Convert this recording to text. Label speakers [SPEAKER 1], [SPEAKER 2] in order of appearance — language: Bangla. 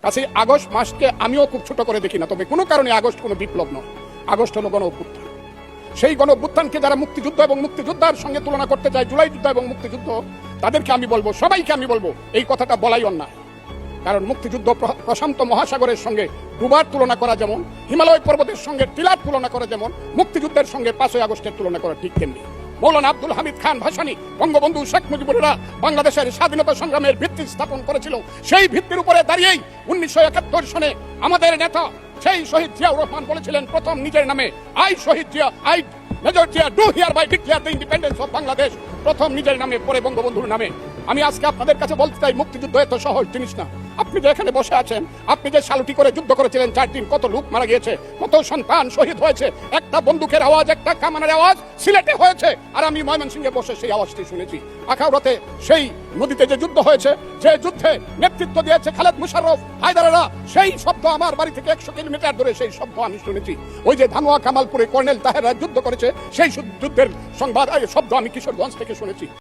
[SPEAKER 1] কাছেই আগস্ট মাসকে আমিও খুব ছোট করে দেখি না, তবে কোনো কারণে আগস্ট কোনো বিপ্লব নয়, আগস্ট হলো গণ অভ্যুত্থান। সেই গণ অভ্যুত্থানকে যারা মুক্তিযুদ্ধ এবং মুক্তিযোদ্ধার সঙ্গে তুলনা করতে চায়, জুলাই যুদ্ধ এবং মুক্তিযুদ্ধ, তাদেরকে আমি বলবো, সবাইকে আমি বলবো, এই কথাটা বলাই অন্যায়। কারণ মুক্তিযুদ্ধ প্রশান্ত মহাসাগরের সঙ্গে ডুবার তুলনা করা যেমন, হিমালয় পর্বতের সঙ্গে টিলার তুলনা করা যেমন, মুক্তিযুদ্ধের সঙ্গে 5ই আগস্টের তুলনা করা ঠিক তেমনি। মৌলানা আব্দুল হামিদ খান ভাসানী, বঙ্গবন্ধু শেখ মুজিবুররা বাংলাদেশের স্বাধীনতা সংগ্রামের ভিত্তি স্থাপন করেছিল। সেই ভিত্তির উপরে দাঁড়িয়েই 1971 সনে আমাদের নেতা সেই শহীদ জিয়াউর রহমান বলেছিলেন প্রথম নিজের নামে, I Shahid Zia, I major Zia do hereby declare the independence of Bangladesh, প্রথম নিজের নামে, পরে বঙ্গবন্ধুর নামে। আমি আজকে আপনাদের কাছে বলতে চাই, মুক্তিযুদ্ধ এত সহজ জিনিস না। আপনি যে এখানে বসে আছেন, আপনি যে সালুটি করে যুদ্ধ করেছিলেন 4 দিন, কত লোক মারা গিয়েছে, কত সন্তান শহীদ হয়েছে, একটা বন্দুকের আওয়াজ, একটা কামানের আওয়াজ সিলেটে হয়েছে, আর আমি ময়মনসিংহে বসে সেই আওয়াজটি শুনেছি। আখাউড়াতে সেই নদীতে যে যুদ্ধ হয়েছে, যে যুদ্ধে নেতৃত্ব দিয়েছে খালেদ মুশাররফ, হায়দারেরা, সেই শব্দ আমার বাড়ি থেকে 100 কিলোমিটার দূরে, সেই শব্দ আমি শুনেছি। ওই যে ধানুয়া কামালপুরে কর্নেল তাহেররা যুদ্ধ করেছে, সেই যুদ্ধের সংবাদ শব্দ আমি কিশোরগঞ্জ থেকে শুনেছি।